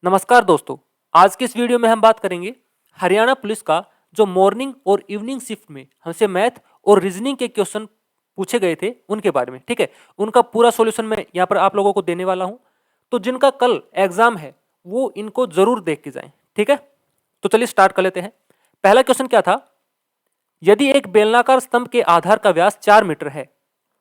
नमस्कार दोस्तों, आज की इस वीडियो में हम बात करेंगे हरियाणा पुलिस का जो मॉर्निंग और इवनिंग शिफ्ट में हमसे मैथ और रीजनिंग के क्वेश्चन पूछे गए थे उनके बारे में। ठीक है, उनका पूरा सॉल्यूशन मैं यहाँ पर आप लोगों को देने वाला हूँ। तो जिनका कल एग्जाम है वो इनको जरूर देख के जाएं। ठीक है, तो चलिए स्टार्ट कर लेते हैं। पहला क्वेश्चन क्या था, यदि एक बेलनाकार स्तंभ के आधार का व्यास 4 मीटर है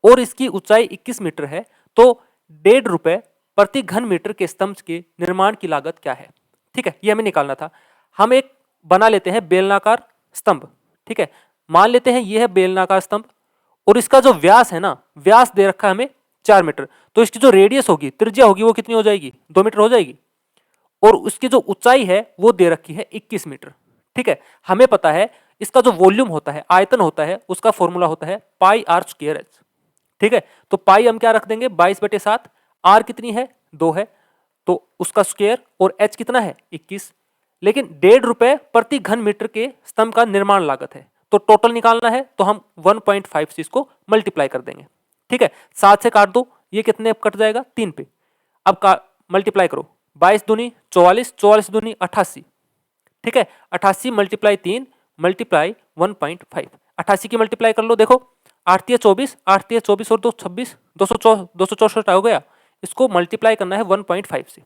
और इसकी ऊंचाई 21 मीटर है तो ₹1.5 प्रति घन मीटर के स्तंभ के निर्माण की लागत क्या है। ठीक है, ये हमें निकालना था। हम एक बना लेते हैं बेलनाकार स्तंभ। ठीक है, मान लेते हैं ये है बेलनाकार स्तंभ और इसका जो व्यास है ना, व्यास दे रखा है हमें 4 मीटर, तो इसकी जो रेडियस होगी, त्रिज्या होगी, वो कितनी हो जाएगी, 2 मीटर हो जाएगी। और उसकी जो ऊंचाई है वो दे रखी है 21 मीटर। ठीक है, हमें पता है इसका जो वॉल्यूम होता है, आयतन होता है, उसका फॉर्मूला होता है πr²h। ठीक है, तो पाई हम क्या रख देंगे, 22/7। आर कितनी है, 2 है, तो उसका स्क्वायर, और एच कितना है, 21। लेकिन ₹1.5 प्रति घन मीटर के स्तंभ का निर्माण लागत है, तो टोटल निकालना है तो हम 1.5 से इसको मल्टीप्लाई कर देंगे। ठीक है, 7 से काट दो, ये कितने कट जाएगा, 3 पे। अब का मल्टीप्लाई करो, 22 दूनी 44, 44 दूनी 88। ठीक है, 88 मल्टीप्लाई 3 मल्टीप्लाई 1.5, 88 की मल्टीप्लाई कर लो। देखो 8 × 24, 8 × 24 और 2 26, 264 हो गया। इसको मल्टीप्लाई करना है 1.5 से।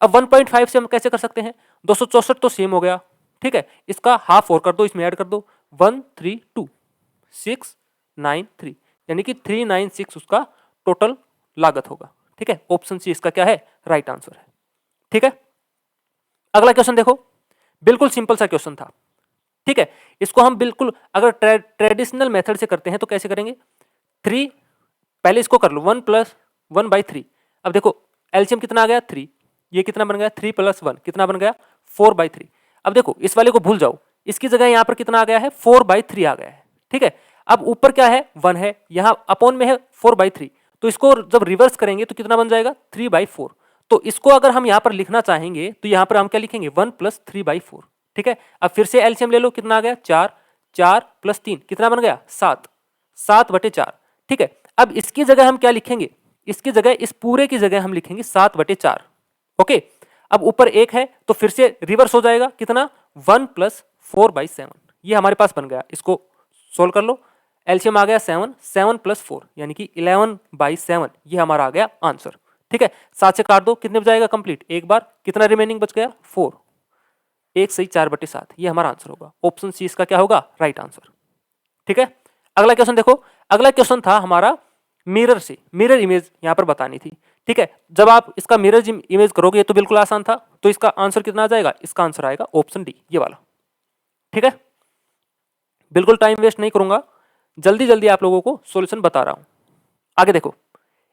अब 1.5 से हम कैसे कर सकते हैं, 264 तो सेम हो गया। ठीक है, इसका हाफ और कर दो, इसमें ऐड कर दो, 132,693, यानी कि 396 उसका टोटल लागत होगा। ठीक है, ऑप्शन सी इसका क्या है, राइट आंसर है। ठीक है, अगला क्वेश्चन देखो, बिल्कुल सिंपल सा क्वेश्चन था। ठीक है, इसको हम बिल्कुल अगर ट्रेडिशनल मेथड से करते हैं तो कैसे करेंगे, 3, पहले इसको कर लो, 1 + 1/3। अब देखो एलसीएम कितना आ गया, 3, ये कितना बन गया, 3 + 1 कितना बन गया, 4/3। अब देखो इस वाले को भूल जाओ, इसकी जगह यहां पर कितना आ गया है, 4/3 आ गया है। ठीक है, अब ऊपर क्या है, 1 है, यहां अपॉन में है 4/3, तो इसको जब रिवर्स करेंगे तो कितना बन जाएगा, 3/4। तो इसको अगर हम यहां पर लिखना चाहेंगे तो यहां पर हम क्या लिखेंगे, 1 + 3/4। ठीक है, अब फिर से एलसीएम ले लो, कितना आ गया, 4, 4 + 3 कितना बन गया, 7, 7/4। ठीक है, अब इसकी जगह हम क्या लिखेंगे, इसकी जगह, इस पूरे की जगह हम लिखेंगे 7/4। ओके, अब ऊपर 1 है तो फिर से रिवर्स हो जाएगा, कितना, 1 + 4/7, ये हमारे पास बन गया। इसको सोल्व कर लो, एलसीएम आ गया 7, 7 + 4 यानी कि 11/7, ये हमारा आ गया आंसर। ठीक है, 7 से काट दो, कितने बजाएगा, कंप्लीट, एक बार, कितना रिमेनिंग बच गया, 4, 1 सही 4/7, ये हमारा आंसर होगा। ऑप्शन सी इसका क्या होगा, राइट आंसर। ठीक है, अगला क्वेश्चन देखो, अगला क्वेश्चन था हमारा मिरर से, मिरर इमेज यहां पर बतानी थी। ठीक है, जब आप इसका मिरर इमेज करोगे, ये तो बिल्कुल आसान था, तो इसका आंसर कितना आ जाएगा, इसका आंसर आएगा ऑप्शन डी, ये वाला। ठीक है, बिल्कुल टाइम वेस्ट नहीं करूंगा, जल्दी जल्दी आप लोगों को सॉल्यूशन बता रहा हूं। आगे देखो,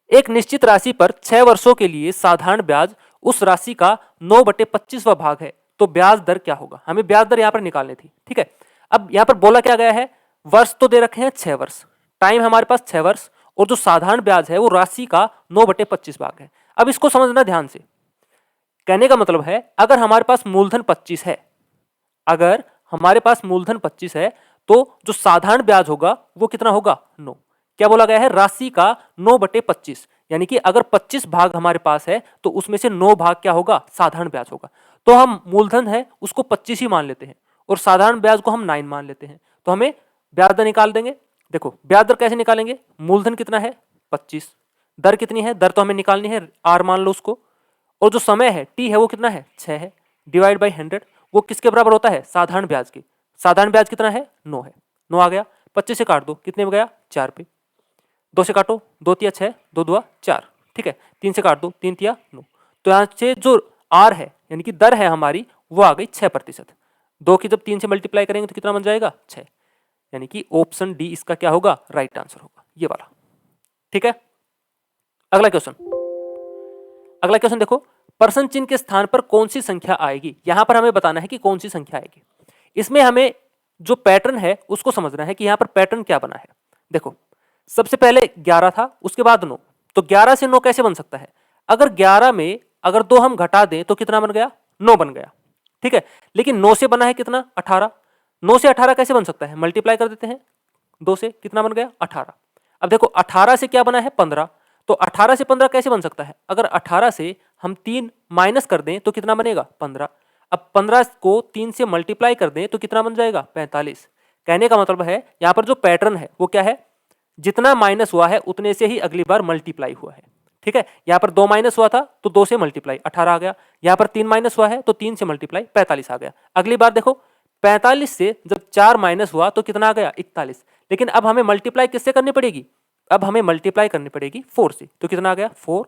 एक निश्चित राशि पर 6 वर्षों के लिए साधारण ब्याज उस राशि का 9/25वां भाग है, तो ब्याज दर क्या होगा, हमें ब्याज दर यहां पर निकालनी थी। ठीक है, अब यहां पर बोला क्या गया है, वर्ष तो दे रखे हैं 6 वर्ष, टाइम हमारे पास 6 वर्ष, और जो साधारण ब्याज है वो राशि का 9/25 भाग है। अब इसको समझना ध्यान से, कहने का मतलब है अगर हमारे पास मूलधन 25 है, अगर हमारे पास मूलधन 25 है तो जो साधारण ब्याज होगा वो कितना होगा, 9। क्या बोला गया है, राशि का 9/25, यानी कि अगर 25 भाग हमारे पास है तो उसमें से 9 भाग क्या होगा, साधारण ब्याज होगा। तो हम मूलधन है उसको 25 ही मान लेते हैं और साधारण ब्याज को हम 9 मान लेते हैं, तो हमें ब्याज दर निकाल देंगे। देखो ब्याज दर कैसे निकालेंगे, मूलधन कितना है, 25, दर कितनी है, दर तो हमें निकालनी है, आर मान लो उसको, और जो समय है टी है वो कितना है, 6 है, डिवाइड बाई 100, वो किसके बराबर होता है, साधारण ब्याज के। साधारण ब्याज कितना है, 9 है, 9 आ गया, 25 से काट दो, कितने में गया, 4 पे, 2 से काटो, 2 × 6, 2 × 2 4। ठीक है, 3 से काट दो, 3 × 9, तो यहाँ से जो आर है यानी कि दर है हमारी वो आ गई 6%। 2 की जब 3 से मल्टीप्लाई करेंगे तो कितना बन जाएगा, 6, यानी कि ऑप्शन डी इसका क्या होगा, राइट आंसर होगा, ये वाला। ठीक है, अगला क्वेश्चन, अगला क्वेश्चन देखो, प्रश्न चिन्ह के स्थान पर कौन सी संख्या आएगी, यहां पर हमें बताना है कि कौन सी संख्या आएगी। इसमें हमें जो पैटर्न है उसको समझना है कि यहां पर पैटर्न क्या बना है। देखो सबसे पहले 11 था, उसके बाद 9, तो 11 से 9 कैसे बन सकता है, अगर 11 में अगर 2 हम घटा दें तो कितना बन गया, 9 बन गया। ठीक है, लेकिन 9 से बना है कितना, 18, 9 से 18 कैसे बन सकता है, मल्टीप्लाई कर देते हैं 2 से, कितना बन गया, 18। अब देखो 18 से क्या बना है, 15, तो 18 से 15 कैसे बन सकता है? अगर 18 से हम 3 माइनस कर दें तो कितना बनेगा? 15। अब 15 को 3 से मल्टीप्लाई कर दें तो कितना बन जाएगा? 45। कहने का मतलब है यहाँ पर जो पैटर्न है वो क्या है? जितना माइनस हुआ है उतने से ही अगली बार मल्टीप्लाई हुआ है। ठीक है, यहाँ पर 2 माइनस हुआ था तो 2 से मल्टीप्लाई 18 आ गया, यहाँ पर 3 माइनस हुआ है तो 3 से मल्टीप्लाई 45 आ गया। अगली बार देखो 45 से जब 4 माइनस हुआ तो कितना आ गया? 41। लेकिन अब हमें मल्टीप्लाई किससे करनी पड़ेगी? अब हमें मल्टीप्लाई करनी पड़ेगी 4 से, तो कितना आ गया? 4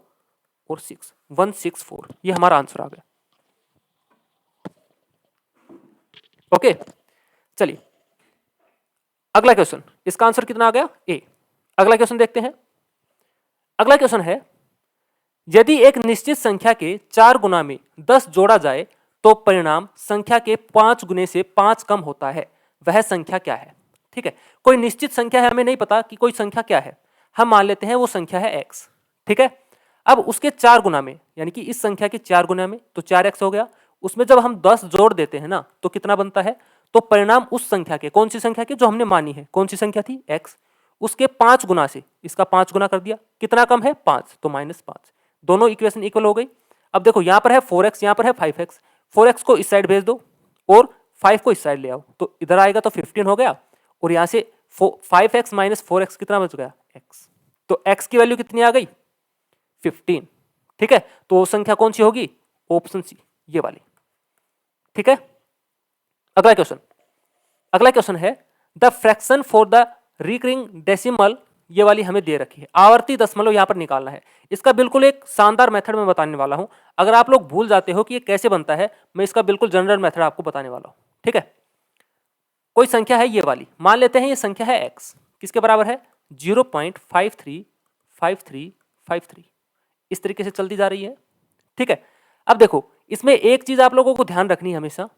और 6, 164। ये हमारा आंसर आ गया। ओके, चलिए अगला क्वेश्चन, इसका आंसर कितना आ गया? ए। अगला क्वेश्चन देखते हैं। अगला क्वेश्चन है, यदि एक निश्चित संख्या के 4 गुना में 10 जोड़ा जाए तो परिणाम संख्या के 5 गुने से 5 कम होता है, वह संख्या क्या है? ठीक है, कोई निश्चित संख्या है, हमें नहीं पता कि कोई संख्या क्या है, हम मान लेते हैं वो संख्या है x। ठीक है, अब उसके 4 गुना में, यानी कि इस संख्या के 4 गुना में, तो 4x हो गया, उसमें जब हम 10 जोड़ देते हैं ना तो कितना बनता है? तो परिणाम उस संख्या के, कौन सी संख्या के? जो हमने मानी है, कौन सी संख्या थी? x, उसके 5 गुना से इसका 5 गुना कर दिया, कितना कम है? 5, तो -5। दोनों इक्वेशन इक्वल हो गई। अब देखो यहाँ पर है 4x, यहाँ पर है 5x, 4x को इस साइड भेज दो और 5 को इस साइड ले आओ, तो इधर आएगा तो 15 हो गया, और यहाँ से 5x माइनस 4x कितना बच गया? x। तो x की वैल्यू कितनी आ गई? 15। ठीक है, तो वो संख्या कौन सी होगी? ऑप्शन सी, ये वाली। ठीक है, अगला क्वेश्चन। अगला क्वेश्चन है, the fraction for the recurring decimal, ये वाली हमें दे रखी है, आवर्ती दशमलव यहां पर निकालना है। इसका बिल्कुल एक शानदार मेथड में बताने वाला हूं। अगर आप लोग भूल जाते हो कि ये कैसे बनता है, मैं इसका बिल्कुल जनरल मेथड आपको बताने वाला हूं। ठीक है, कोई संख्या है ये वाली, मान लेते हैं ये संख्या है x, किसके बराबर है? 0.535353, इस तरीके से चलती जा रही है। ठीक है, अब देखो इसमें एक चीज आप लोगों को ध्यान रखनी है हमेशा,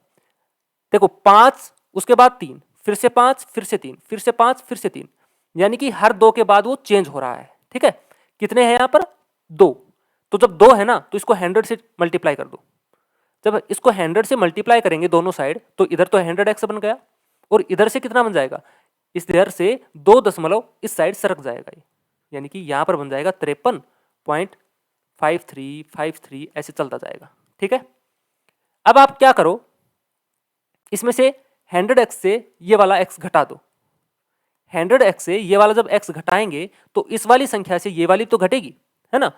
देखो 5 उसके बाद 3, फिर से 5, फिर से 3, फिर से 5, फिर से 3, यानी कि हर 2 के बाद वो चेंज हो रहा है। ठीक है, कितने हैं यहाँ पर? 2। तो जब 2 है ना तो इसको 100 से मल्टीप्लाई कर दो। जब इसको 100 से मल्टीप्लाई करेंगे दोनों साइड, तो इधर तो 100x बन गया, और इधर से कितना बन जाएगा? इधर से 2 दशमलव इस साइड सरक जाएगा, यानी कि यहाँ पर बन जाएगा 53.5353, ऐसे चलता जाएगा। ठीक है, अब आप क्या करो, इसमें से 100x से ये वाला x घटा दो। 100x से ये वाला जब x घटाएंगे तो इस वाली संख्या से ये वाली तो घटेगी, है ना?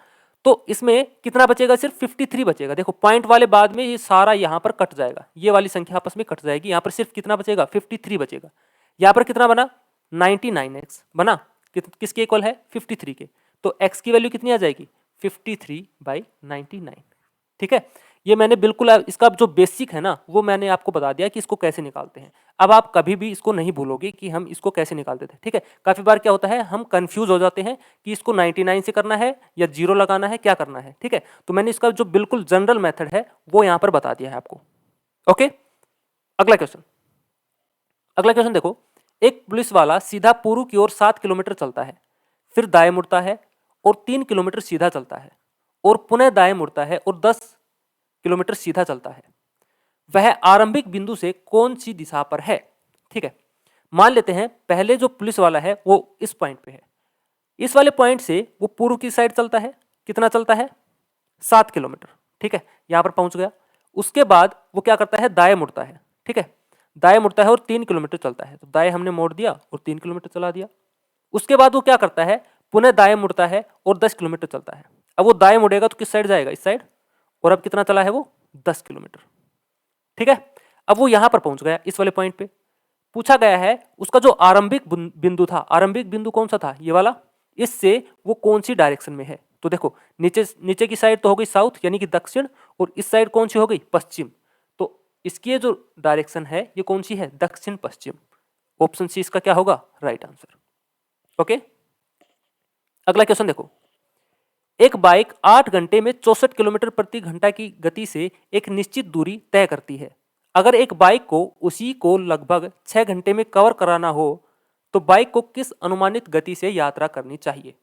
तो इसमें कितना बचेगा? सिर्फ 53 बचेगा। देखो पॉइंट वाले बाद में ये सारा यहाँ पर कट जाएगा, ये वाली संख्या आपस में कट जाएगी, यहाँ पर सिर्फ कितना बचेगा? 53 बचेगा। यहाँ पर कितना बना? 99x बना, किसके इक्वल है? 53 के। तो x की वैल्यू कितनी आ जाएगी? 53/99। ठीक है, ये मैंने बिल्कुल इसका जो बेसिक है ना वो मैंने आपको बता दिया कि इसको कैसे निकालते हैं। अब आप कभी भी इसको नहीं भूलोगे कि हम इसको कैसे निकालते थे। ठीक है, काफी बार क्या होता है, हम कंफ्यूज हो जाते हैं कि इसको 99 से करना है या 0 लगाना है, क्या करना है। ठीक है, तो मैंने इसका जो बिल्कुल जनरल मेथड है वो यहाँ पर बता दिया है आपको। ओके, अगला क्वेश्चन। अगला क्वेश्चन देखो, एक पुलिस वाला सीधा पूर्व की ओर 7 किलोमीटर चलता है, फिर दाएं मुड़ता है और 3 किलोमीटर सीधा चलता है, और पुनः दाएं मुड़ता है और 10 किलोमीटर सीधा चलता है। वह आरंभिक बिंदु से कौन सी दिशा पर है? ठीक है, मान लेते हैं पहले जो पुलिस वाला है वो इस पॉइंट पे है, इस वाले पॉइंट से वो पूर्व की साइड चलता है, कितना चलता है? 7 किलोमीटर। ठीक है, यहां पर पहुंच गया। उसके बाद वो क्या करता है? दाएं मुड़ता है। ठीक है, दाएं मुड़ता है और 3 किलोमीटर चलता है, तो दाएं हमने मोड़ दिया और 3 किलोमीटर चला दिया। उसके बाद वो क्या करता है? पुनः दाएं मुड़ता है और 10 किलोमीटर चलता है। अब वो दाएं मुड़ेगा तो किस साइड जाएगा? इस साइड, और अब कितना चला है वो? 10 किलोमीटर। ठीक है, अब वो यहां पर पहुंच गया, इस वाले पॉइंट पे। पूछा गया है उसका जो आरंभिक बिंदु था, आरंभिक बिंदु कौन सा था? ये वाला, इससे वो कौन सी डायरेक्शन में है? तो देखो नीचे की साइड तो हो गई साउथ यानी कि दक्षिण, और इस साइड कौन सी हो गई? पश्चिम। तो इसकी ये जो डायरेक्शन है ये कौन सी है? दक्षिण पश्चिम। ऑप्शन सी इसका क्या होगा? Right answer. ओके, अगला क्वेश्चन देखो, एक बाइक 8 घंटे में 64 किलोमीटर प्रति घंटा की गति से एक निश्चित दूरी तय करती है। अगर एक बाइक को उसी को लगभग 6 घंटे में कवर कराना हो तो बाइक को किस अनुमानित गति से यात्रा करनी चाहिए?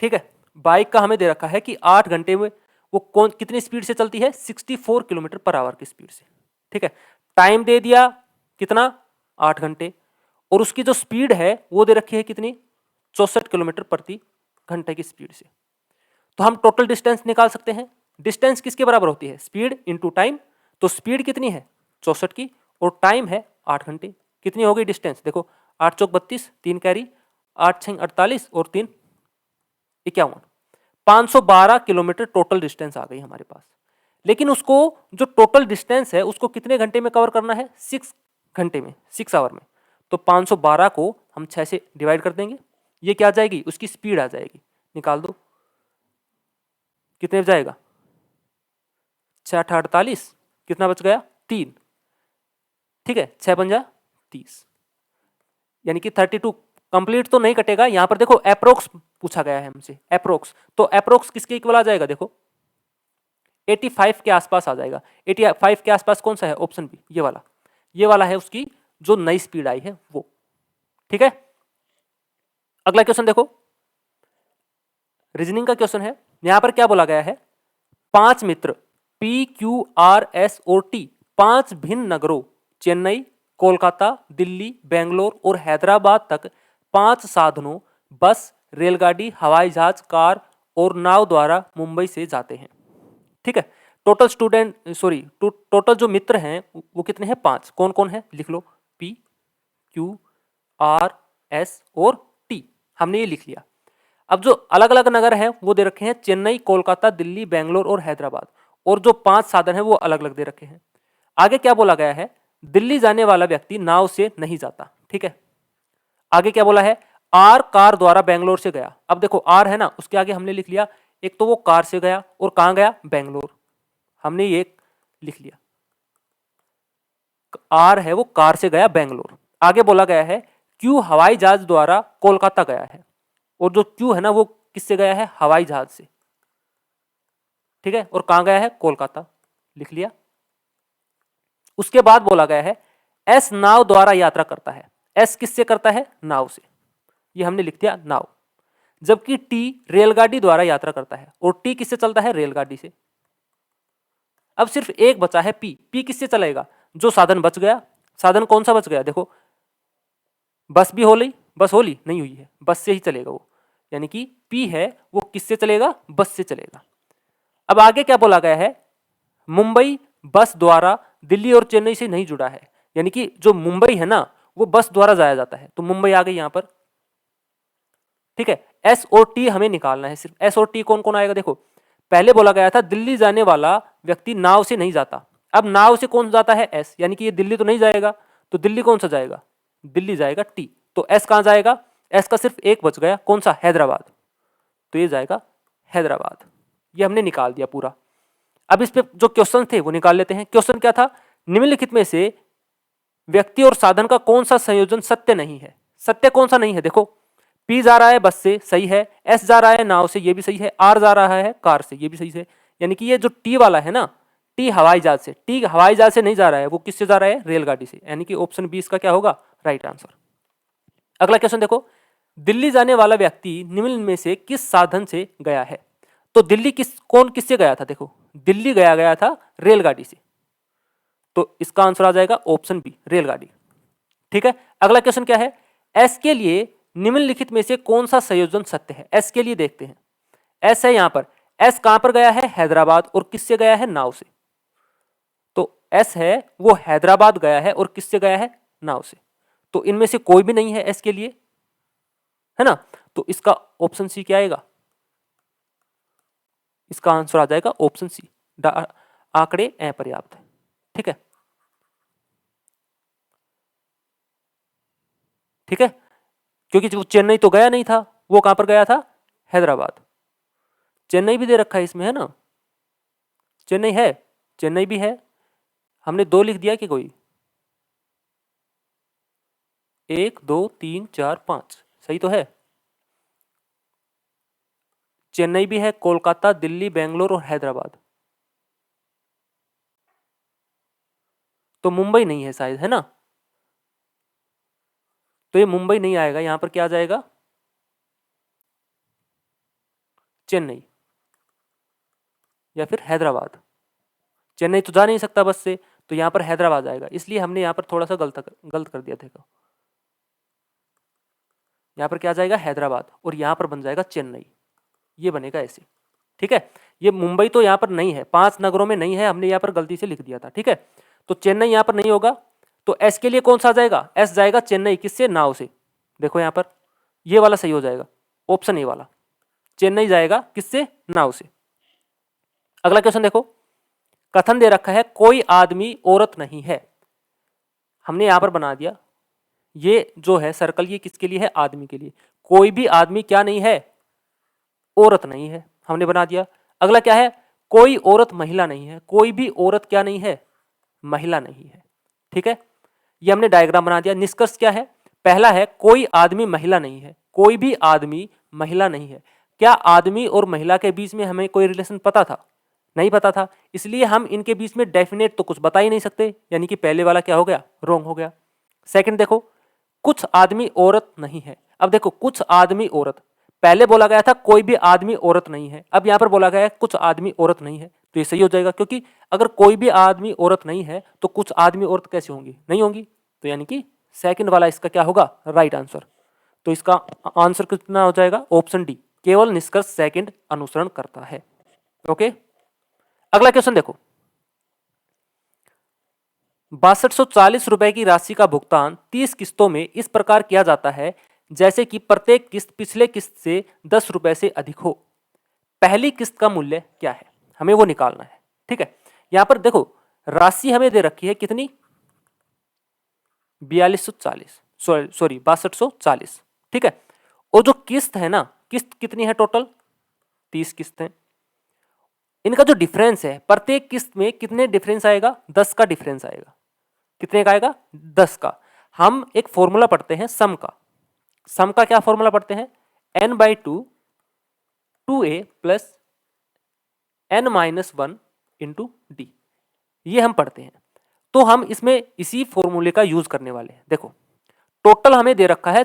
ठीक है, बाइक का हमें दे रखा है कि 8 घंटे में वो कितनी स्पीड से चलती है? 64 किलोमीटर पर आवर की स्पीड से। ठीक है, टाइम दे दिया कितना? 8 घंटे, और उसकी जो स्पीड है वो दे रखी है कितनी? 64 किलोमीटर प्रति घंटे की स्पीड से। तो हम टोटल डिस्टेंस निकाल सकते हैं। डिस्टेंस किसके बराबर होती है? Speed into time. तो स्पीड कितनी है? 64 की, और टाइम है 8 घंटे। कितनी हो गई डिस्टेंस? देखो 8 चौक 32, 3 कैरी, 8 6 48 और 3 51, 512 किलोमीटर टोटल डिस्टेंस आ गई हमारे पास। लेकिन उसको जो टोटल डिस्टेंस है उसको कितने घंटे में कवर करना है? 6 घंटे में, 6 आवर में। तो 512 को हम 6 से डिवाइड कर देंगे। ये क्या आ जाएगी? उसकी स्पीड आ जाएगी। निकाल दो, कितने बच जाएगा? 6 48, कितना बच गया? 3। ठीक है, 6 पंजा 30, यानी कि 32। कंप्लीट तो नहीं कटेगा, यहां पर देखो अप्रोक्स पूछा गया है हमसे, अप्रोक्स। तो अप्रोक्स किसके इक्वल आ जाएगा? देखो 85 के आसपास आ जाएगा। 85 के आसपास कौन सा है? ऑप्शन बी, ये वाला। ये वाला है उसकी जो नई स्पीड आई है वो। ठीक है, अगला क्वेश्चन देखो, रीजनिंग का क्वेश्चन है। यहां पर क्या बोला गया है? 5 मित्र पी क्यू आर एस और टी 5 भिन्न नगरों चेन्नई, कोलकाता, दिल्ली, बेंगलोर और हैदराबाद तक 5 साधनों बस, रेलगाड़ी, हवाई जहाज, कार और नाव द्वारा मुंबई से जाते हैं। ठीक है, टोटल स्टूडेंट सॉरी टोटल जो मित्र हैं वो कितने हैं? 5। कौन कौन है? लिख लो, पी क्यू आर एस और टी। हमने ये लिख लिया। अब जो अलग अलग नगर हैं वो दे रखे हैं चेन्नई, कोलकाता, दिल्ली, बेंगलोर और हैदराबाद, और जो 5 साधन है वो अलग अलग दे रखे हैं। आगे क्या बोला गया है? दिल्ली जाने वाला व्यक्ति नाव से नहीं जाता। ठीक है, आगे क्या बोला है? आर कार द्वारा बेंगलोर से गया। अब देखो आर है ना, उसके आगे हमने लिख लिया, एक तो वो कार से गया और कहां गया? बेंगलोर। हमने ये लिख लिया, आर है वो कार से गया बेंगलोर। आगे बोला गया है क्यू हवाई जहाज द्वारा कोलकाता गया है, और जो क्यू है ना वो किससे गया है? हवाई जहाज से। ठीक है, और कहां गया है? कोलकाता। लिख लिया। उसके बाद बोला गया है एस नाव द्वारा यात्रा करता है। एस किससे करता है? नाव से। ये हमने लिख दिया नाव। जबकि टी रेलगाड़ी द्वारा यात्रा करता है, और टी किससे चलता है? रेलगाड़ी से। अब सिर्फ एक बचा है पी। पी किससे चलेगा? जो साधन बच गया। साधन कौन सा बच गया? देखो बस भी हो ली, बस हो ली नहीं हुई है, बस से ही चलेगा वो, यानी कि पी है वो किससे चलेगा? बस से चलेगा। अब आगे क्या बोला गया है? मुंबई बस द्वारा दिल्ली और चेन्नई से नहीं जुड़ा है, यानी कि जो मुंबई है ना वो बस द्वारा जाया जाता है, तो मुंबई आ गई यहां पर। ठीक है, एस और टी हमें निकालना है। सिर्फ एस और टी कौन कौन आएगा? देखो पहले बोला गया था दिल्ली जाने वाला व्यक्ति नाव से नहीं जाता। अब नाव से कौन जाता है? एस, यानी कि ये दिल्ली तो नहीं जाएगा, तो दिल्ली कौन सा जाएगा? दिल्ली जाएगा टी। तो एस कहां जाएगा? एस का सिर्फ एक बच गया, कौन सा? हैदराबाद। तो ये जाएगा हैदराबाद। ये हमने निकाल दिया पूरा। अब इस पे जो क्वेश्चन थे वो निकाल लेते हैं। क्वेश्चन क्या था? निम्नलिखित में से व्यक्ति और साधन का कौन सा संयोजन सत्य नहीं है? सत्य कौन सा नहीं है? देखो पी जा रहा है बस से, सही है। एस जा रहा है नाव से, ये भी सही है। आर जा रहा है कार से, ये भी सही है। यानी कि ये जो टी वाला है ना, टी हवाई जहाज से, टी हवाई जहाज से नहीं जा रहा है, वो किससे जा रहा है? रेलगाड़ी से। यानी कि ऑप्शन बी इसका क्या होगा? Right answer. अगला क्वेश्चन देखो, दिल्ली जाने वाला व्यक्ति निम्न में से किस साधन से गया है? तो दिल्ली कौन किससे गया था? देखो दिल्ली गया था रेलगाड़ी से, तो इसका आंसर आ जाएगा ऑप्शन बी, रेलगाड़ी। ठीक है, अगला क्वेश्चन क्या है? एस के लिए निम्नलिखित में से कौन सा संयोजन सत्य है? एस के लिए देखते हैं। एस है यहां पर, एस कहां पर गया है? हैदराबाद, और किससे गया है? नाव से। तो एस है वो हैदराबाद गया है, और किससे गया है? नाव से। तो इनमें से कोई भी नहीं है एस के लिए, है ना। तो इसका ऑप्शन सी क्या आएगा? इसका आंसर आ जाएगा ऑप्शन सी, आंकड़े अपर्याप्त है। ठीक है, ठीक है, क्योंकि वो चेन्नई तो गया नहीं था, वो कहां पर गया था? हैदराबाद। चेन्नई भी दे रखा है इसमें, है ना। चेन्नई है, चेन्नई भी है। हमने 2 लिख दिया कि कोई? 1 2 3 4 5, सही तो है। चेन्नई भी है, कोलकाता, दिल्ली, बेंगलोर और हैदराबाद। तो मुंबई नहीं है शायद, है ना। तो ये मुंबई नहीं आएगा, यहां पर क्या आ जाएगा? चेन्नई या फिर हैदराबाद। चेन्नई तो जा नहीं सकता बस से, तो यहां पर हैदराबाद आएगा। इसलिए हमने यहां पर थोड़ा सा गलत कर दिया। देखो यहां पर क्या जाएगा? हैदराबाद, और यहां पर बन जाएगा चेन्नई। ये बनेगा ऐसे, ठीक है। ये मुंबई तो यहाँ पर नहीं है, 5 नगरों में नहीं है, हमने यहाँ पर गलती से लिख दिया था, ठीक है। तो चेन्नई यहाँ पर नहीं होगा, तो एस के लिए कौन सा आ जाएगा, एस जाएगा चेन्नई किससे, नाव से। देखो यहाँ पर ये वाला सही हो जाएगा, ऑप्शन ए वाला, चेन्नई जाएगा किससे, नाव से। अगला क्वेश्चन देखो, कथन दे रखा है कोई आदमी औरत नहीं है, हमने यहां पर बना दिया, ये जो है सर्कल ये किसके लिए है, आदमी के लिए। कोई भी आदमी क्या नहीं है, औरत नहीं है, हमने बना दिया। अगला क्या है, कोई औरत महिला नहीं है, कोई भी औरत क्या नहीं है, महिला नहीं है, ठीक है। ये हमने डायग्राम बना दिया। निष्कर्ष क्या है, पहला है कोई आदमी महिला नहीं है, कोई भी आदमी महिला नहीं है। क्या आदमी और महिला के बीच में हमें कोई रिलेशन पता था, नहीं पता था, इसलिए हम इनके बीच में डेफिनेट तो कुछ बता ही नहीं सकते, यानी कि पहले वाला क्या हो गया, रॉन्ग हो गया। सेकंड देखो, कुछ आदमी औरत नहीं है। अब देखो कुछ आदमी औरत, पहले बोला गया था कोई भी आदमी औरत नहीं है, अब यहां पर बोला गया है कुछ आदमी औरत नहीं है, तो ये सही हो जाएगा, क्योंकि अगर कोई भी आदमी औरत नहीं है तो कुछ आदमी औरत कैसे होंगी, नहीं होंगी, तो यानी कि सेकंड वाला इसका क्या होगा, राइट आंसर। तो इसका आंसर कितना हो जाएगा, ऑप्शन डी, केवल निष्कर्ष सेकंड अनुसरण करता है। ओके, अगला क्वेश्चन देखो, 6240 रुपए की राशि का भुगतान 30 किस्तों में इस प्रकार किया जाता है जैसे कि प्रत्येक किस्त पिछले किस्त से 10 रुपए से अधिक हो। पहली किस्त का मूल्य क्या है, हमें वो निकालना है, ठीक है। यहां पर देखो राशि हमें दे रखी है कितनी, 4240, सॉरी 6240, ठीक है। और जो किस्त है ना, किस्त कितनी है टोटल, 30 किस्त है। इनका जो डिफरेंस है, प्रत्येक किस्त में कितने डिफरेंस आएगा, 10 का डिफरेंस आएगा। कितने का आएगा, 10 का। हम एक फॉर्मूला पढ़ते हैं सम का, सम का क्या फॉर्मूला पढ़ते हैं, n/2 2a plus n-1 into D, ये हम पढ़ते हैं। तो हम इसमें इसी फॉर्मूले का यूज करने वाले हैं। देखो टोटल हमें दे रखा है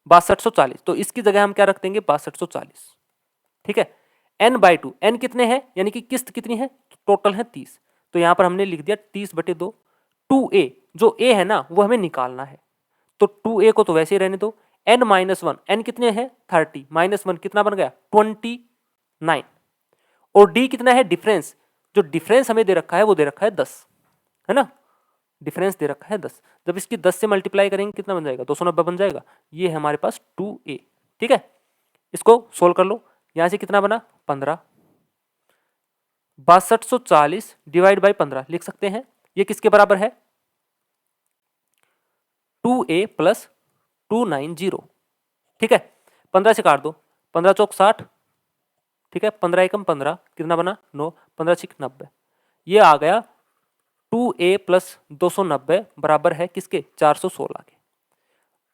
6240, तो इसकी जगह हम क्या रख देंगे, 6240, ठीक है। n/2, n कितने हैं, यानी कि किस्त कितनी है, टोटल है 30, तो यहां पर हमने लिख दिया 30/2। 2a, जो a है ना वो हमें निकालना है, तो 2a को तो वैसे ही रहने दो। n-1, n कितने हैं 30, -1 कितना बन गया 29, और d कितना है डिफरेंस, जो डिफरेंस हमें दे रखा है वो दे रखा है 10, है ना, डिफरेंस दे रखा है 10। जब इसकी 10 से मल्टीप्लाई करेंगे कितना बन जाएगा, 290 बन जाएगा। ये है हमारे पास 2a, ठीक है। इसको सोल्व कर लो, यहां से कितना बना 15, 6240 डिवाइड बाई 15 लिख सकते हैं, ये किसके बराबर है, 2a प्लस 290, ठीक है। 15 से काट दो, 15 चौक 60, ठीक है, 15 एकम 15, कितना बना 9, 15 छिक 90, ये आ गया 2a प्लस 290 बराबर है किसके, 416 के।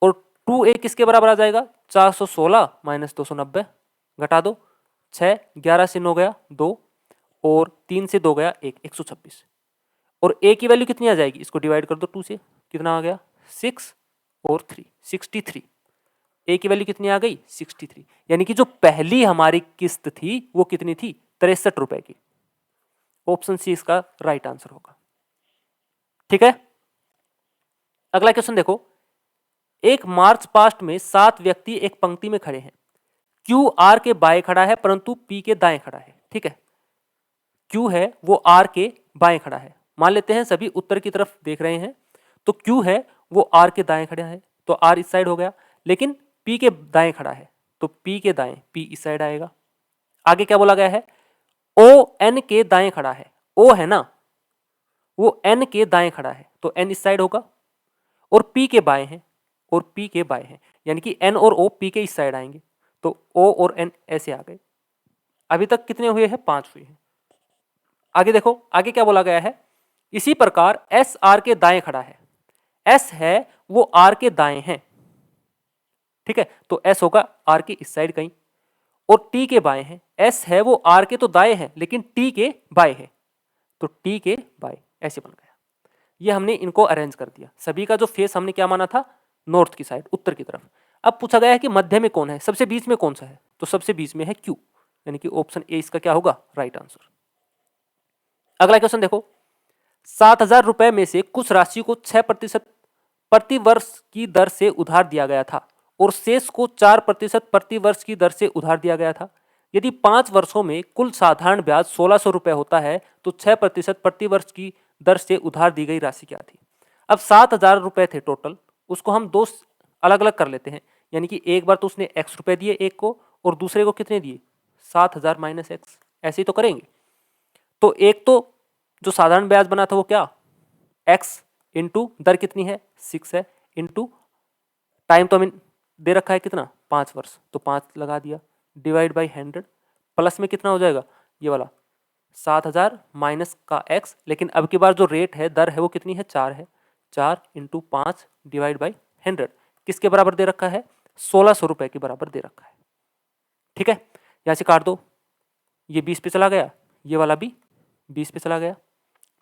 और 2a किसके बराबर आ जाएगा, 416 माइनस 290, घटा दो, 6, 11 से 9 गया 2, और 3 से 2 गया 1, 126, और a की वैल्यू कितनी आ जाएगी, इसको डिवाइड कर दो 2 से, कितना आ गया 6 और 3, 63। a की वैल्यू कितनी आ गई 63, यानी कि जो पहली हमारी किस्त थी वो कितनी थी, 63 रुपए की। ऑप्शन सी इसका राइट आंसर होगा, ठीक है। अगला क्वेश्चन देखो, एक मार्च पास्ट में 7 व्यक्ति एक पंक्ति में खड़े हैं, क्यू आर के बाएं खड़ा है परंतु पी के दाएं खड़ा है, ठीक है। क्यू है वो आर के बाएं खड़ा है, मान लेते हैं सभी उत्तर की तरफ देख रहे हैं, तो क्यू है वो आर के दाएं खड़ा है, तो आर इस साइड हो गया, लेकिन पी के दाएं खड़ा है, तो पी के दाएं पी इस साइड आएगा। आगे क्या बोला गया है, ओ एन के दाएं खड़ा है, ओ है ना वो एन के दाएं खड़ा है, तो एन इस साइड होगा, और पी के बाएं हैं, और पी के बाएं हैं, यानी कि एन और ओ पी के इस साइड आएंगे, तो ओ और एन ऐसे आ गए। अभी तक कितने हुए हैं, 5 हुए हैं। आगे देखो, आगे क्या बोला गया है, इसी प्रकार एस आर के दाएं खड़ा है, एस है वो आर के दाएं हैं, ठीक है, तो एस होगा आर के इस साइड कहीं, और टी के बाएं हैं, एस है वो आर के तो दाएं हैं लेकिन टी के बाएं है, तो टी के बाएं ऐसे बन गया। ये हमने इनको अरेंज कर दिया, सभी का जो फेस हमने क्या माना था, नॉर्थ की साइड, उत्तर की तरफ। अब पूछा गया है कि मध्य में कौन है, सबसे बीच में कौन सा है, तो सबसे बीच में है क्यू, यानी कि ऑप्शन ए इसका क्या होगा, राइट आंसर। अगला क्वेश्चन देखो, 7,000 रुपए में से कुछ राशि को 6% प्रति वर्ष की दर से उधार दिया गया था और शेष को 4% प्रति वर्ष की दर से उधार दिया गया था। यदि 5 वर्षों में कुल साधारण ब्याज 1600 रुपए होता है तो 6% प्रति वर्ष की दर से उधार दी गई राशि क्या थी। अब 7000 रुपए थे टोटल, उसको हम दो अलग अलग कर लेते हैं, यानी कि एक बार तो उसने x रुपए दिए एक को, और दूसरे को कितने दिए 7000 माइनस एक्स, ऐसे ही तो करेंगे। तो एक तो जो साधारण ब्याज बना था वो क्या x इंटू दर कितनी है 6 है, इंटू टाइम तो हमें दे रखा है कितना 5 वर्ष, तो 5 लगा दिया, डिवाइड बाई 100, प्लस में कितना हो जाएगा ये वाला 7000 माइनस का x, लेकिन अब की बार जो रेट है दर है वो कितनी है 4 है, 4 इंटू 5 डिवाइड बाई 100 किसके बराबर दे रखा है 1600 रुपए के बराबर दे रखा है। ठीक है, यहां से काट दो, ये 20 पे चला गया, ये वाला भी 20 पे चला गया।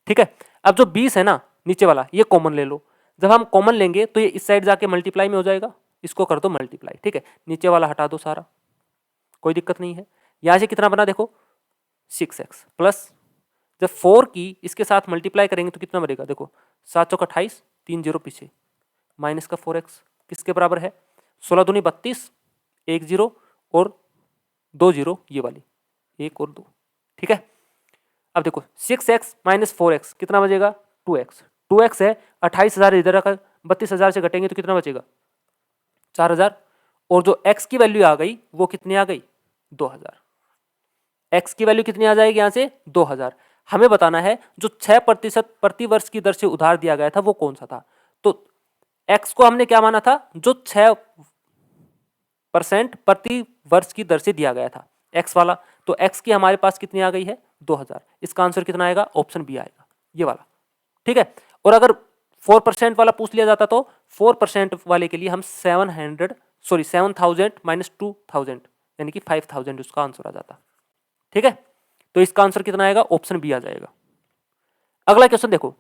ठीक है, अब जो 20 है ना नीचे वाला ये कॉमन ले लो, जब हम कॉमन लेंगे तो ये इस साइड जाके मल्टीप्लाई में हो जाएगा, इसको कर दो मल्टीप्लाई। ठीक है, नीचे वाला हटा दो सारा, कोई दिक्कत नहीं है। यहां से कितना बना देखो 6x प्लस जब 4 की इसके साथ मल्टीप्लाई करेंगे तो कितना बनेगा देखो 7 चौक 28, 3 जीरो पीछे, माइनस का 4x किसके बराबर है 16 दूनी 32, 1 जीरो और 2 जीरो ये वाली 1 और 2। ठीक है, अब देखो 6x माइनस 4x कितना बचेगा 2x, 2x है 28,000 इधर रखा, 32,000 से घटेंगे तो कितना बचेगा 4,000, और जो x की वैल्यू आ गई वो कितनी आ गई 2,000। x की वैल्यू कितनी आ जाएगी यहां से 2,000। हमें बताना है जो 6% प्रति वर्ष की दर से उधार दिया गया था वो कौन सा था। तो x को हमने क्या माना था जो 6% प्रति वर्ष की दर से दिया गया था x वाला, तो x की हमारे पास कितनी आ गई है 2,000। इसका आंसर कितना आएगा ऑप्शन बी आएगा ये वाला। ठीक है, और अगर 4% वाला पूछ लिया जाता तो 4% वाले के लिए हम 7,000 माइनस 2,000 यानी कि 5,000 उसका आंसर आ जाता। ठीक है, तो इसका आंसर कितना आएगा ऑप्शन बी आ जाएगा। अगला क्वेश्चन देखो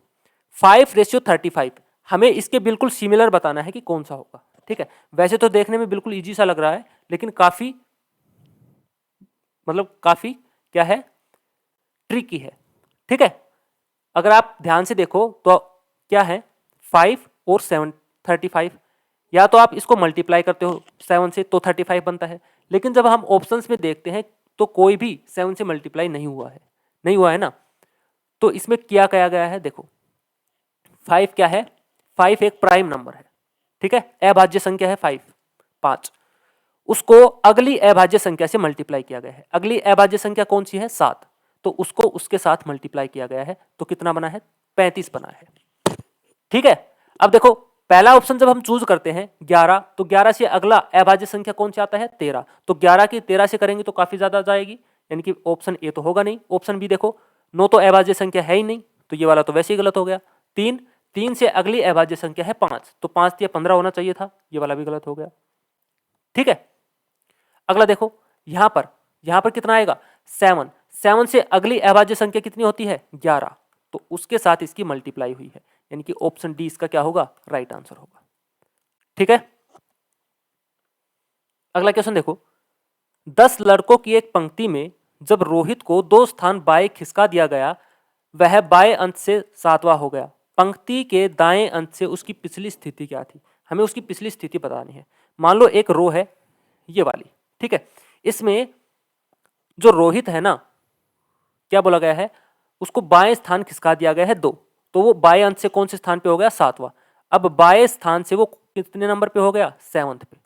5:35, हमें इसके बिल्कुल सिमिलर बताना है कि कौन सा होगा। ठीक है, वैसे तो देखने में बिल्कुल इजी सा लग रहा है लेकिन काफी क्या है ट्रिकी है। ठीक है, अगर आप ध्यान से देखो तो क्या है 5 और 7:35, या तो आप इसको मल्टीप्लाई करते हो 7 से तो 35 बनता है, लेकिन जब हम ऑप्शंस में देखते हैं तो कोई भी 7 से मल्टीप्लाई नहीं हुआ है ना। तो इसमें क्या कहा गया है देखो 5 क्या है 5 एक प्राइम नंबर है। ठीक है, अभाज्य संख्या है 5, उसको अगली अभाज्य संख्या से मल्टीप्लाई किया गया है। अगली अभाज्य संख्या कौन सी है 7, तो उसको उसके साथ मल्टीप्लाई किया गया है, तो कितना बना है 35 बना है। ठीक है, अब देखो पहला ऑप्शन जब हम चूज करते हैं 11, तो 11 से अगला अभाज्य संख्या कौन सी आता है 13, तो 11 की 13 से करेंगे तो काफी ज्यादा जाएगी, यानी कि ऑप्शन ए तो होगा नहीं। ऑप्शन बी देखो 9 तो अभाज्य संख्या है ही नहीं, तो ये वाला तो वैसे ही गलत हो गया। 3 से अगली अभाज्य संख्या है 5, तो 5 या 15 होना चाहिए था, ये वाला भी गलत हो गया। ठीक है, अगला देखो यहां पर कितना आएगा 7 से अगली अभाज्य संख्या कितनी होती है 11, तो उसके साथ इसकी मल्टीप्लाई हुई है, यानी कि ऑप्शन डी इसका क्या होगा राइट आंसर होगा। ठीक है, अगला क्वेश्चन देखो 10 लड़कों की एक पंक्ति में जब रोहित को 2 स्थान बाएं खिसका दिया गया वह बाएं अंत से 7वां हो गया, पंक्ति के दाएं अंत से उसकी पिछली स्थिति क्या थी। हमें उसकी पिछली स्थिति बतानी है। मान लो एक रो है ये वाली, ठीक है, इसमें जो रोहित है ना क्या बोला गया है उसको बाएं स्थान खिसका दिया गया है 2, तो वो बाएं अंत से कौन से स्थान पे हो गया 7वां। अब बाएं स्थान से वो कितने नंबर पे हो गया 7th पे।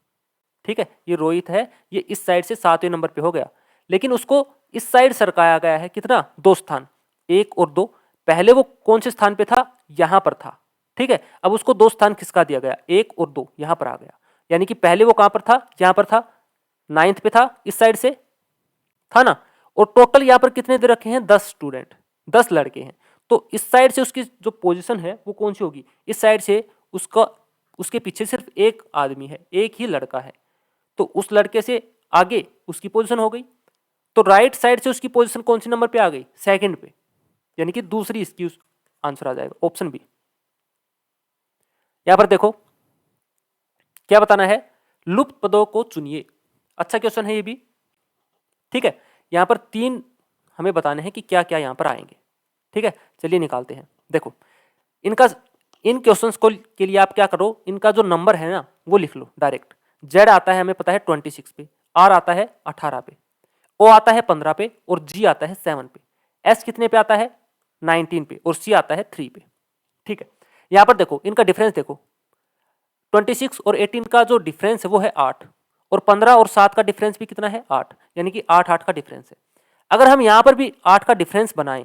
ठीक है, ये रोहित है, ये इस साइड से 7वें नंबर पे हो गया, लेकिन उसको इस साइड सरकाया गया है कितना 2 स्थान, 1 और 2। पहले वो कौन से स्थान पे था यहां पर था। ठीक है, अब उसको 2 स्थान खिसका दिया गया 1 और 2 यहां पर आ गया, यानी कि पहले वो कहां पर था यहां पर था 9th पे था, इस साइड से था ना। और टोटल यहां पर कितने दे रखे हैं 10 स्टूडेंट, 10 लड़के हैं, तो इस साइड से उसकी जो पोजीशन है वो कौन सी होगी इस साइड से उसके पीछे सिर्फ एक आदमी है, एक ही लड़का है, तो उस लड़के से आगे उसकी पोजीशन हो गई, तो राइट साइड से उसकी पोजीशन कौन सी नंबर पे आ गई 2nd पे, यानी कि दूसरी इसकी आंसर आ जाएगा ऑप्शन बी। यहां पर देखो क्या बताना है लुप्त पदों को चुनिए। अच्छा क्वेश्चन है ये भी। ठीक है, यहां पर 3 हमें बताने हैं कि क्या क्या यहां पर आएंगे। ठीक है, चलिए निकालते हैं। देखो इन क्वेश्चंस को के लिए आप क्या करो, इनका जो नंबर है ना वो लिख लो डायरेक्ट। जेड आता है हमें पता है 26 पे, आर आता है 18 पे, O आता है 15 पे और G आता है 7 पे, S कितने पे आता है 19 पे और C आता है 3 पे। ठीक है, यहां पर देखो इनका डिफरेंस देखो, 26 और 18 का जो डिफरेंस है वो है 8 और 15 और 7 का डिफरेंस भी कितना है 8, यानी कि 8 8 का डिफरेंस है। अगर हम यहां पर भी 8 का डिफरेंस बनाएं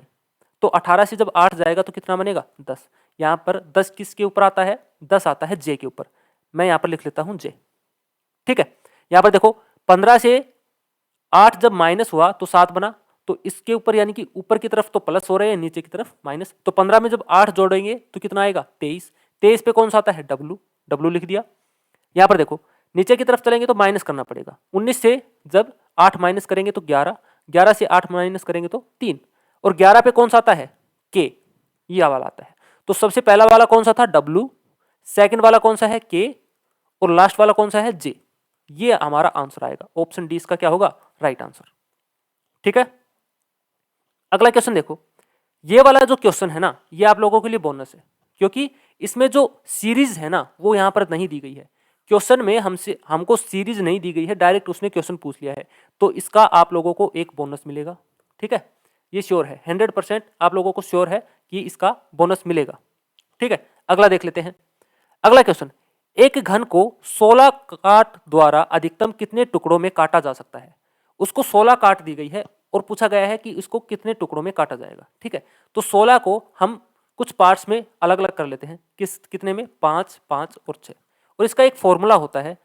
तो 18 से जब 8 जाएगा तो कितना बनेगा 10। यहां पर 10 किसके ऊपर आता है, 10 आता है J के ऊपर। मैं यहां पर लिख लेता हूं J। ठीक है, यहां पर देखो 15 से 8 जब माइनस हुआ तो 7 बना, तो इसके ऊपर यानी कि ऊपर की तरफ तो प्लस हो रहे हैं, नीचे की तरफ माइनस। तो 15 में जब 8 जोड़ेंगे तो कितना आएगा 23। 23 पे कौन सा आता है W, W लिख दिया। यहां पर देखो नीचे की तरफ चलेंगे तो माइनस करना पड़ेगा, 19 से जब 8 माइनस करेंगे तो 11, 11 से 8 माइनस करेंगे तो 3, और 11 पे कौन सा आता है K, ये वाला आता है। तो सबसे पहला वाला कौन सा था W, सेकंड वाला कौन सा है K और लास्ट वाला कौन सा है J। ये हमारा आंसर आएगा, ऑप्शन डी इसका क्या होगा राइट आंसर। ठीक है, अगला क्वेश्चन देखो, ये वाला जो क्वेश्चन है ना ये आप लोगों के लिए बोनस है, क्योंकि इसमें जो सीरीज है ना वो यहां पर नहीं दी गई है। क्वेश्चन में हमको सीरीज नहीं दी गई है, डायरेक्ट उसने क्वेश्चन पूछ लिया है, तो इसका आप लोगों को एक बोनस मिलेगा। ठीक है, ये श्योर है, 100% आप लोगों को श्योर है कि इसका बोनस मिलेगा। ठीक है, अगला देख लेते हैं। अगला क्वेश्चन, एक घन को 16 काट द्वारा अधिकतम कितने टुकड़ों में काटा जा सकता है। उसको 16 काट दी गई है और पूछा गया है कि इसको कितने टुकड़ों में काटा जाएगा। ठीक है, तो 16 को हम कुछ पार्ट्स में अलग अलग कर लेते हैं, कितने में 5 5 और 6, और इसका एक फॉर्मूला होता है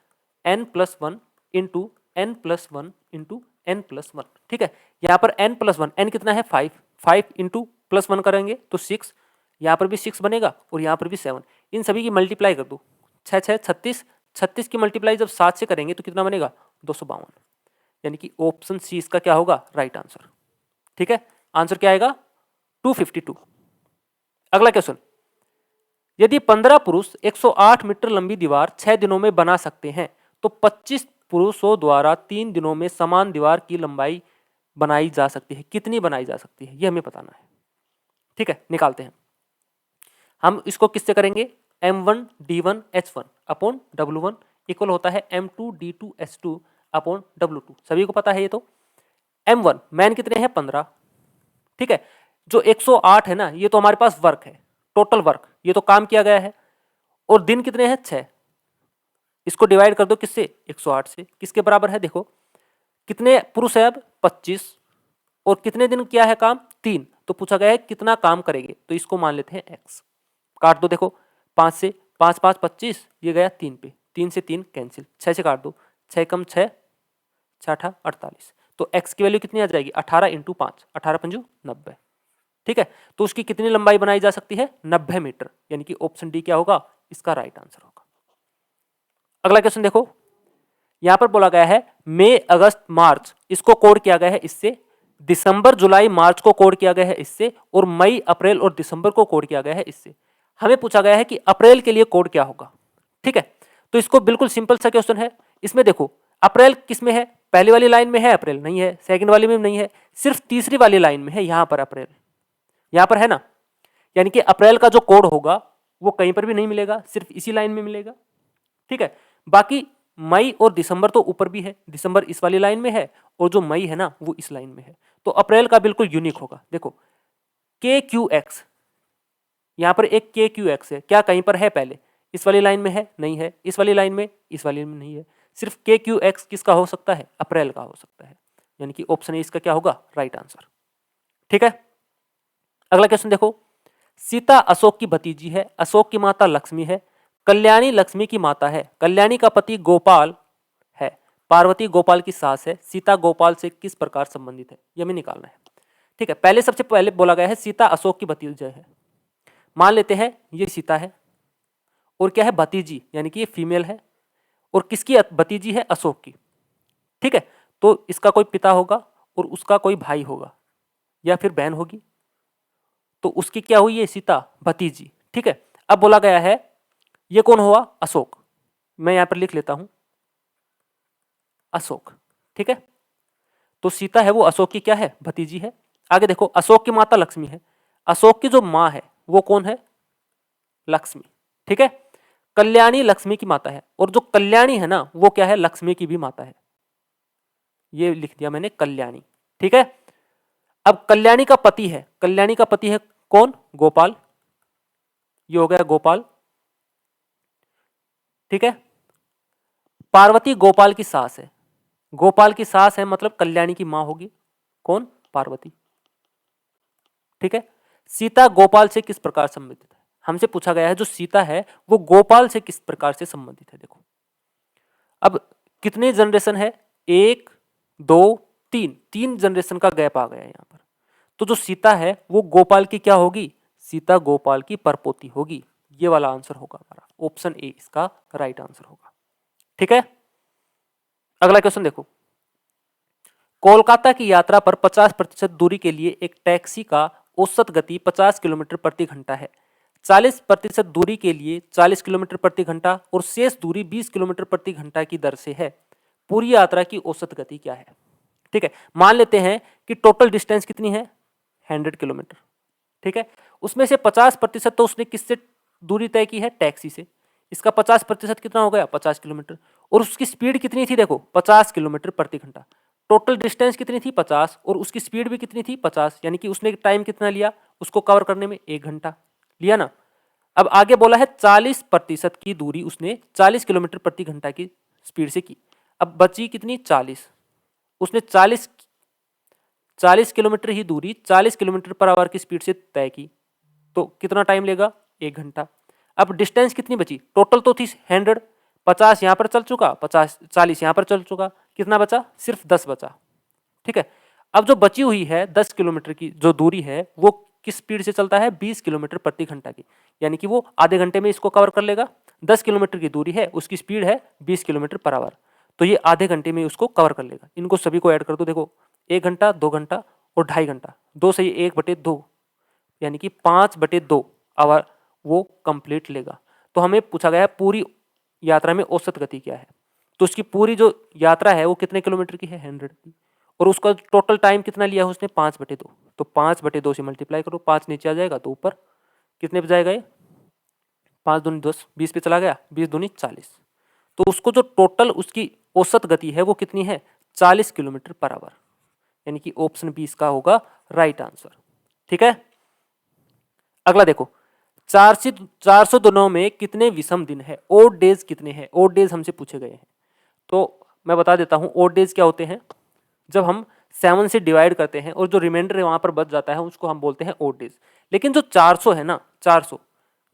n+1 into n+1 into n+1। ठीक है, यहाँ पर n+1, n कितना है 5, 5 इंटू +1 करेंगे तो 6, यहाँ पर भी 6 बनेगा और यहाँ पर भी 7, इन सभी की मल्टीप्लाई कर दो, 6 6 36, 36 की मल्टीप्लाई जब 7 से करेंगे तो कितना बनेगा 252, यानी कि ऑप्शन सी इसका क्या होगा राइट आंसर। ठीक है, आंसर क्या आएगा 252। अगला क्वेश्चन, यदि 15 पुरुष 108 मीटर लंबी दीवार 6 दिनों में बना सकते हैं तो 25 पुरुषों द्वारा 3 दिनों में समान दीवार की लंबाई बनाई जा सकती है, कितनी बनाई जा सकती है ये हमें बताना है। ठीक है, निकालते हैं हम इसको, किससे करेंगे m1 d1 h1 upon w1 equal होता है m2 d2 h2 upon w2, सभी को पता है ये। तो m1 मैन कितने हैं 15। ठीक है, जो 108 है ना ये तो हमारे पास वर्क है, टोटल वर्क, ये तो काम किया गया है, और दिन कितने हैं 6, इसको डिवाइड कर दो किससे 108 से, किसके बराबर है देखो, कितने पुरुष है अब 25 और कितने दिन किया है काम 3, तो पूछा गया है कितना काम करेंगे, तो इसको मान लेते हैं x। काट दो, देखो 5 से 5 5 25, ये गया 3 पे, 3 से 3 कैंसिल, 6 से काट दो, 6 कम 6 6 48, तो x की वैल्यू कितनी आ जाएगी 18 इंटू 5, 18 पंजू 90। ठीक है, तो उसकी कितनी लंबाई बनाई जा सकती है 90 मीटर, यानी कि ऑप्शन डी क्या होगा इसका राइट आंसर होगा। अगला क्वेश्चन देखो, यहां पर बोला गया है मई अगस्त मार्च, इसको कोड किया गया है इससे, दिसंबर जुलाई मार्च को कोड किया गया है इससे, और मई अप्रैल और दिसंबर को कोड किया गया है इससे। हमें पूछा गया है कि अप्रैल के लिए कोड क्या होगा। ठीक है, तो इसको बिल्कुल सिंपल सा क्वेश्चन है। इसमें देखो अप्रैल किस में है, पहली वाली लाइन में है अप्रैल नहीं है, सेकंड वाली में नहीं है, सिर्फ तीसरी वाली लाइन में है, यहां पर अप्रैल यहां पर है ना, यानी कि अप्रैल का जो कोड होगा वो कहीं पर भी नहीं मिलेगा, सिर्फ इसी लाइन में मिलेगा। ठीक है, बाकी मई और दिसंबर तो ऊपर भी है, दिसंबर इस वाली लाइन में है और जो मई है ना वो इस लाइन में है, तो अप्रैल का बिल्कुल यूनिक होगा। देखो KQX, यहां पर एक KQX है, क्या कहीं पर है पहले इस वाली लाइन में है नहीं है, इस वाली लाइन में इस वाली में नहीं है, सिर्फ KQX किसका हो सकता है अप्रैल का हो सकता है, यानी कि ऑप्शन ए इसका क्या होगा राइट आंसर। ठीक है, अगला क्वेश्चन देखो, सीता अशोक की भतीजी है, अशोक की माता लक्ष्मी है, कल्याणी लक्ष्मी की माता है, कल्याणी का पति गोपाल है, पार्वती गोपाल की सास है, सीता गोपाल से किस प्रकार संबंधित है, ये हमें निकालना है। ठीक है, पहले सबसे पहले बोला गया है सीता अशोक की भतीजी है, मान लेते हैं ये सीता है और क्या है भतीजी, यानी कि ये फीमेल है, और किसकी भतीजी है अशोक की। ठीक है, तो इसका कोई पिता होगा और उसका कोई भाई होगा या फिर बहन होगी, तो उसकी क्या हुई है सीता भतीजी। ठीक है, अब बोला गया है ये कौन हुआ अशोक, मैं यहां पर लिख लेता हूं अशोक। ठीक है, तो सीता है वो अशोक की क्या है भतीजी है। आगे देखो अशोक की माता लक्ष्मी है, अशोक की जो मां है वो कौन है लक्ष्मी। ठीक है, कल्याणी लक्ष्मी की माता है, और जो कल्याणी है ना वो क्या है लक्ष्मी की भी माता है, ये लिख दिया मैंने कल्याणी। ठीक है, अब कल्याणी का पति है, कल्याणी का पति है कौन? गोपाल। ये हो गया गोपाल। ठीक है, पार्वती गोपाल की सास है, गोपाल की सास है मतलब कल्याणी की मां होगी कौन? पार्वती। ठीक है, सीता गोपाल से किस प्रकार संबंधित है? हमसे पूछा गया है जो सीता है वो गोपाल से किस प्रकार से संबंधित है। देखो अब कितने जनरेशन है? 1 2 3, 3 जनरेशन का गैप आ गया यहां पर। तो जो सीता है वो गोपाल की क्या होगी? सीता गोपाल की परपोती होगी। ये वाला आंसर होगा हमारा, ऑप्शन ए इसका राइट आंसर होगा। ठीक है, अगला क्वेश्चन देखो, कोलकाता की यात्रा पर 50% दूरी के लिए एक टैक्सी का औसत गति 50 किलोमीटर प्रति घंटा है। 40% दूरी के लिए 40 किलोमीटर प्रति घंटा और शेष दूरी 20 किलोमीटर प्रति घंटा की दर से है। पूरी यात्रा की औसत गति क्या है? ठीक है, मान लेते हैं कि टोटल डिस्टेंस कितनी है? 100 किलोमीटर। ठीक है, उसमें से 50% तो उसने किससे दूरी तय की है? टैक्सी से। इसका 50% कितना हो गया? 50 किलोमीटर। और उसकी स्पीड कितनी थी? देखो 50 किलोमीटर प्रति घंटा। टोटल डिस्टेंस कितनी थी? 50, और उसकी स्पीड भी कितनी थी? 50, यानी कि उसने टाइम कितना लिया उसको कवर करने में? 1 घंटा लिया ना। अब आगे बोला है 40% की दूरी उसने 40 किलोमीटर प्रति घंटा की स्पीड से की। अब बची कितनी? 40। उसने 40 किलोमीटर ही दूरी 40 किलोमीटर पर आवर की स्पीड से तय की, तो कितना टाइम लेगा? 1 घंटा। अब डिस्टेंस कितनी बची? टोटल तो थी 100, 50 यहां पर चल चुका, 40 यहां पर चल चुका, कितना बचा? सिर्फ 10 बचा। ठीक है, अब जो बची हुई है 10 किलोमीटर की जो दूरी है वो किस स्पीड से चलता है? 20 किलोमीटर प्रति घंटा की, यानी कि वो आधे घंटे में इसको कवर कर लेगा। 10 किलोमीटर की दूरी है, उसकी स्पीड है 20 किलोमीटर पर आवर, तो ये आधे घंटे में उसको कवर कर लेगा। इनको सभी को ऐड कर दो, देखो 1 घंटा, 2 घंटा और 2.5 घंटा, 2 से 1/2, यानी कि 5/2 आवर वो कंप्लीट लेगा। तो हमें पूछा गया है पूरी यात्रा में औसत गति क्या है, तो उसकी पूरी जो यात्रा है वो कितने किलोमीटर की है? 100 की, और उसका टोटल टाइम कितना लिया है उसने? 5/2, तो 5/2 से मल्टीप्लाई करो, 5 नीचे आ जाएगा तो ऊपर कितने पे जाएगा? ये 5 दूनी 10, 20 पे चला गया, 20 दूनी 40, तो उसको जो टोटल उसकी औसत गति है वो कितनी है? 40 किलोमीटर पर आवर, यानी कि ऑप्शन बी इसका होगा राइट आंसर। ठीक है, अगला देखो, 400 दिनों में कितने विषम दिन है? ओड डेज कितने हैं? ओड डेज हमसे पूछे गए हैं, तो मैं बता देता हूं ओड डेज क्या होते हैं। जब हम 7 से डिवाइड करते हैं और जो रिमाइंडर है वहां पर बच जाता है उसको हम बोलते हैं ओड डेज। लेकिन जो 400 है ना, 400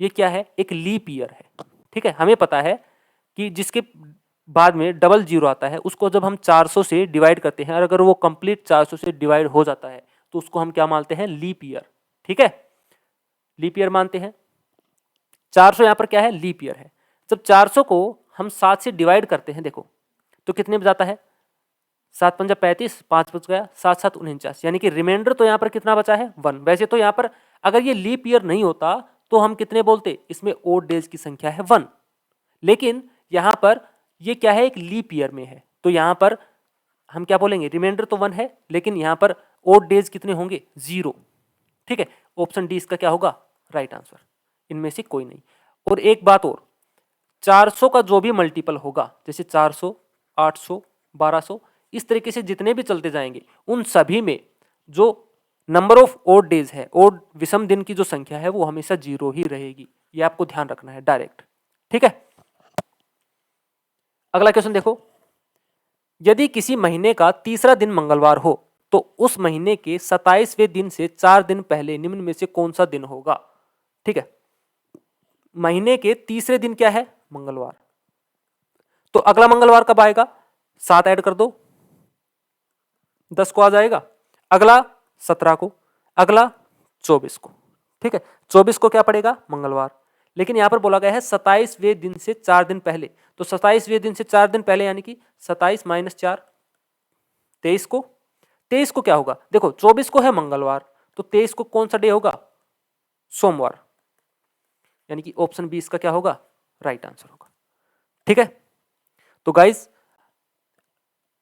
ये क्या है? एक लीप ईयर है। ठीक है, हमें पता है कि जिसके बाद में डबल जीरो आता है उसको जब हम 400 से डिवाइड करते हैं और अगर वो कंप्लीट 400 से डिवाइड हो जाता है तो उसको हम क्या मानते हैं? Leap year. ठीक है, लीप ईयर मानते हैं। 400 यहां पर क्या है? लीप ईयर है। जब 400 को हम 7 से डिवाइड करते हैं देखो तो कितने में जाता है? 7 पंजा 35, 5 बच गया, 7 7 49, यानी कि रिमाइंडर तो यहाँ पर कितना बचा है? 1। वैसे तो यहाँ पर अगर ये लीप ईयर नहीं होता तो हम कितने बोलते? इसमें ओड डेज की संख्या है 1, लेकिन यहाँ पर ये क्या है? एक लीप ईयर में है, तो यहाँ पर हम क्या बोलेंगे? रिमाइंडर तो 1 है लेकिन यहाँ पर ओड डेज कितने होंगे? 0। ठीक है, ऑप्शन डी इसका क्या होगा? राइट आंसर, इनमें से कोई नहीं। और एक बात और, 400 का जो भी मल्टीपल होगा, जैसे 400, 800, 1200, इस तरीके से जितने भी चलते जाएंगे उन सभी में जो नंबर ऑफ ओड डेज है, ओड विषम दिन की जो संख्या है वो हमेशा 0 ही रहेगी। ये आपको ध्यान रखना है डायरेक्ट। ठीक है, अगला क्वेश्चन देखो, यदि किसी महीने का तीसरा दिन मंगलवार हो तो उस महीने के 27वें दिन से 4 दिन पहले निम्न में से कौन सा दिन होगा? ठीक है, महीने के तीसरे दिन क्या है? मंगलवार। तो अगला मंगलवार कब आएगा? 7 ऐड कर दो, 10 को आ जाएगा। अगला 17 को, अगला 24 को। ठीक है, 24 को क्या पड़ेगा? मंगलवार। लेकिन यहां पर बोला गया है 27वें दिन से 4 दिन पहले, तो 27वें दिन से 4 दिन पहले यानी कि 27 - 4, 23 को। 23 को क्या होगा? देखो 24 को है मंगलवार, तो 23 को कौन सा डे होगा? सोमवार, यानी कि ऑप्शन बी इसका क्या होगा? राइट आंसर होगा। ठीक है, तो गाइस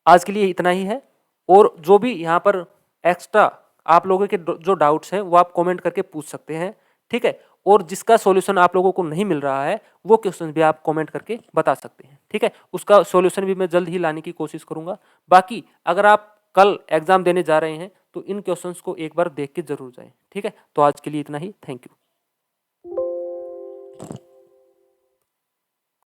आज के लिए इतना ही है, और जो भी यहाँ पर एक्स्ट्रा आप लोगों के जो डाउट्स हैं वो आप कमेंट करके पूछ सकते हैं। ठीक है, और जिसका सॉल्यूशन आप लोगों को नहीं मिल रहा है वो क्वेश्चन भी आप कमेंट करके बता सकते हैं। ठीक है, उसका सॉल्यूशन भी मैं जल्द ही लाने की कोशिश करूंगा। बाकी अगर आप कल एग्जाम देने जा रहे हैं तो इन क्वेश्चंस को एक बार देख के जरूर जाएं। ठीक है, तो आज के लिए इतना ही। Thank you.